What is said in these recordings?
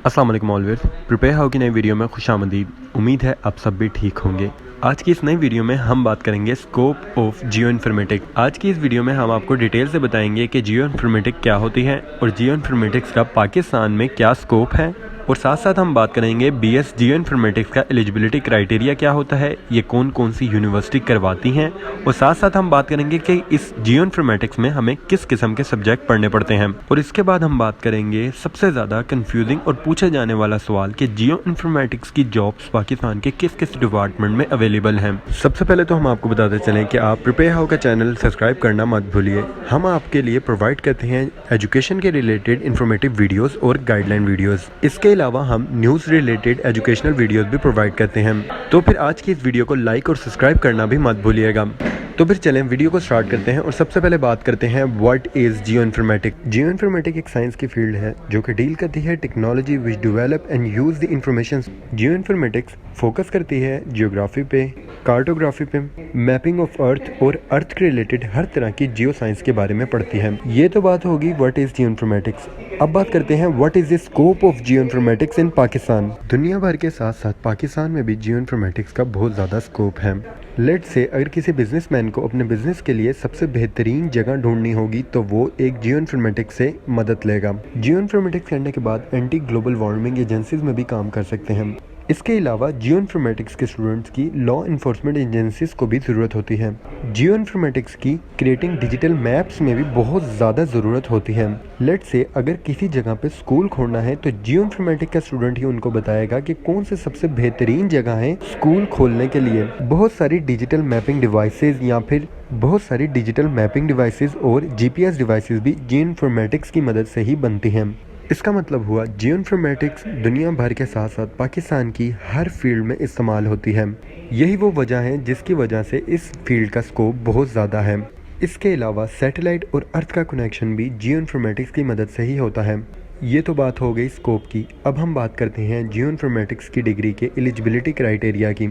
अस्सलाम वालेकुम all viewers, prepare how की नई वीडियो में खुशामदीद। उम्मीद है आप सब भी ठीक होंगे। आज की इस नई वीडियो में हम बात करेंगे स्कोप ऑफ जियो इन्फॉर्मेटिक्स। आज की इस वीडियो में हम आपको डिटेल से बताएंगे कि जियो इन्फॉर्मेटिक्स क्या होती है और जियो इन्फॉर्मेटिक्स का पाकिस्तान में क्या स्कोप है, और साथ साथ हम बात करेंगे BS जियोइन्फॉर्मेटिक्स का एलिजिबिलिटी क्राइटेरिया क्या होता है, ये कौन कौन सी यूनिवर्सिटी करवाती हैं, और साथ साथ हम बात करेंगे कि इस जियोइन्फॉर्मेटिक्स में हमें किस किस्म के सब्जेक्ट पढ़ने पड़ते हैं। और इसके बाद हम बात करेंगे सबसे ज़्यादा कंफ्यूजिंग और पूछा जाने वाला सवाल कि जियोइन्फॉर्मेटिक्स की जॉब्स पाकिस्तान के किस किस डिपार्टमेंट में अवेलेबल हैं। सबसे पहले तो हम आपको बताते चलें कि आप प्रिपेयर हाउ का चैनल सब्सक्राइब करना मत भूलिए। हम आपके लिए प्रोवाइड करते हैं एजुकेशन के रिलेटेड इन्फॉर्मेटिव वीडियोज़ और गाइडलाइन वीडियोज़। इसके अलावा हम न्यूज़ रिलेटेड एजुकेशनल वीडियोस भी प्रोवाइड करते हैं। तो फिर आज की इस वीडियो को लाइक और सब्सक्राइब करना भी मत भूलिएगा। तो फिर चलें वीडियो को स्टार्ट करते हैं और सबसे पहले बात करते हैं व्हाट इज़ जियोइन्फॉर्मेटिक्स। जियोइन्फॉर्मेटिक्स एक साइंस की फील्ड है जो कि डील करती है technology which develop and use the information. Geoinformatics focus करती है जियोग्राफी पे, कार्टोग्राफी पे, मैपिंग ऑफ अर्थ और अर्थ के रिलेटेड हर तरह की जियो साइंस के बारे में पढ़ती है। ये तो बात होगी व्हाट इज़ जियोइन्फॉर्मेटिक्स। अब बात करते हैं what is the scope of geoinformatics in Pakistan. दुनिया भर के साथ साथ पाकिस्तान में भी जियोइन्फॉर्मेटिक्स का बहुत ज़्यादा स्कोप है। लेट से अगर किसी बिजनेसमैन को अपने बिजनेस के लिए सबसे बेहतरीन जगह ढूंढनी होगी तो वो एक जियोइन्फॉर्मेटिक्स से मदद लेगा। जियोइन्फॉर्मेटिक्स करने के बाद एंटी ग्लोबल वार्मिंग एजेंसीज में भी काम कर सकते हैं। इसके अलावा जियोइन्फॉर्मेटिक्स के स्टूडेंट्स की लॉ इन्फोर्समेंट एजेंसीज को भी ज़रूरत होती है। जियोइन्फॉर्मेटिक्स की क्रिएटिंग डिजिटल मैप्स में भी बहुत ज़्यादा ज़रूरत होती है। लेट से अगर किसी जगह पे स्कूल खोलना है तो जियोइन्फॉर्मेटिक्स का स्टूडेंट ही उनको बताएगा कि कौन से सबसे बेहतरीन जगह है स्कूल खोलने के लिए। बहुत सारी डिजिटल मैपिंग डिवाइसेज और GPS डिवाइसेज भी जियोइन्फॉर्मेटिक्स की मदद से ही बनती हैं। इसका मतलब हुआ जियोइन्फॉर्मेटिक्स दुनिया भर के साथ साथ पाकिस्तान की हर फील्ड में इस्तेमाल होती है। यही वो वजह है जिसकी वजह से इस फील्ड का स्कोप बहुत ज़्यादा है। इसके अलावा सैटेलाइट और अर्थ का कनेक्शन भी जियोइन्फॉर्मेटिक्स की मदद से ही होता है। ये तो बात हो गई स्कोप की। अब हम बात करते हैं जियोइन्फॉर्मेटिक्स की डिग्री के एलिजिबिलिटी क्राइटेरिया की।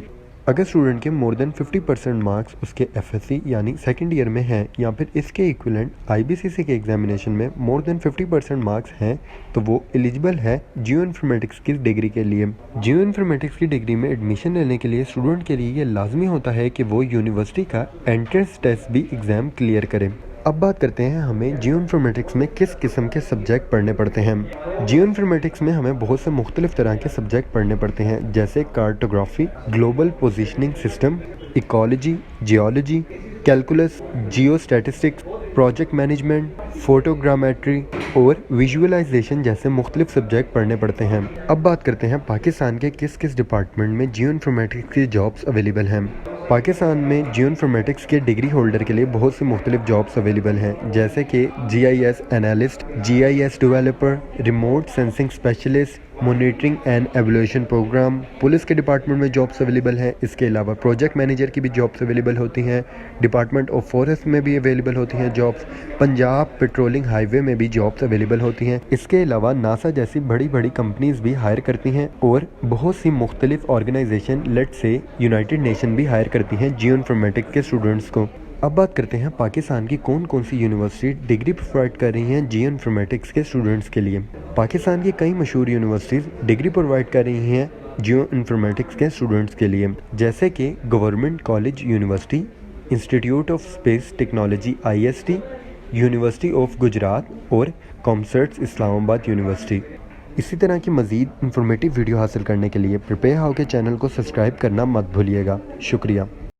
अगर स्टूडेंट के मोर देन 50% मार्क्स उसके FSC यानी सेकेंड ईयर में हैं, या फिर इसके इक्विवेलेंट IBCC के एग्जामिनेशन में मोर देन 50% मार्क्स हैं, तो वो एलिजिबल है जियोइन्फॉर्मेटिक्स की डिग्री के लिए। जियोइन्फॉर्मेटिक्स की डिग्री में एडमिशन लेने के लिए स्टूडेंट के लिए ये लाजमी होता है कि वो यूनिवर्सिटी का एंट्रेंस टेस्ट भी एग्ज़ाम क्लियर करे। अब बात करते हैं हमें जियोइन्फॉर्मेटिक्स में किस किस्म के सब्जेक्ट पढ़ने पड़ते हैं। जियोइन्फॉर्मेटिक्स में हमें बहुत से मुख्तलिफ तरह के सब्जेक्ट पढ़ने पड़ते हैं, जैसे cartography, global positioning system, ecology, geology, calculus, geostatistics, project management, photogrammetry और विजुअलाइजेशन जैसे मुख्तलिफ सब्जेक्ट पढ़ने पड़ते हैं। अब बात करते हैं पाकिस्तान के किस किस डिपार्टमेंट में जियोइन्फॉर्मेटिक्स की जॉब्स अवेलेबल हैं। पाकिस्तान में जियोइन्फॉर्मेटिक्स के डिग्री होल्डर के लिए बहुत सी मुख्तलिफ जॉब्स अवेलेबल हैं, जैसे कि GIS analyst, GIS developer, remote sensing specialist, monitoring and evaluation programme. Police के डिपार्टमेंट में जॉब्स अवेलेबल हैं। इसके अलावा प्रोजेक्ट मैनेजर की भी जॉब्स अवेलेबल होती हैं। डिपार्टमेंट ऑफ फॉरेस्ट में भी अवेलेबल होती हैं जॉब्स। पंजाब पेट्रोलिंग हाईवे में भी जॉब्स अवेलेबल होती हैं। इसके अलावा नासा जैसी बड़ी बड़ी कंपनीज भी हायर करती हैं, और बहुत सी मुख्तलिफ ऑर्गेनाइजेशन लेट से यूनाइटेड नेशन भी हायर करती हैं जियोइन्फॉर्मेटिक्स के स्टूडेंट्स को। अब बात करते हैं पाकिस्तान की कौन कौन सी यूनिवर्सिटी डिग्री प्रोवाइड कर रही हैं जियोइन्फॉर्मेटिक्स के स्टूडेंट्स के लिए। पाकिस्तान की कई मशहूर यूनिवर्सिटीज़ डिग्री प्रोवाइड कर रही हैं जियोइन्फॉर्मेटिक्स के स्टूडेंट्स के लिए, जैसे कि government college university, institute of space technology IST, university of Gujarat और कॉमर्स इस्लामाबाद यूनिवर्सिटी। इसी तरह की मज़ीद इंफॉर्मेटिव वीडियो हासिल करने के लिए प्रिपेयर हाउ के चैनल को सब्सक्राइब करना मत भूलिएगा। शुक्रिया।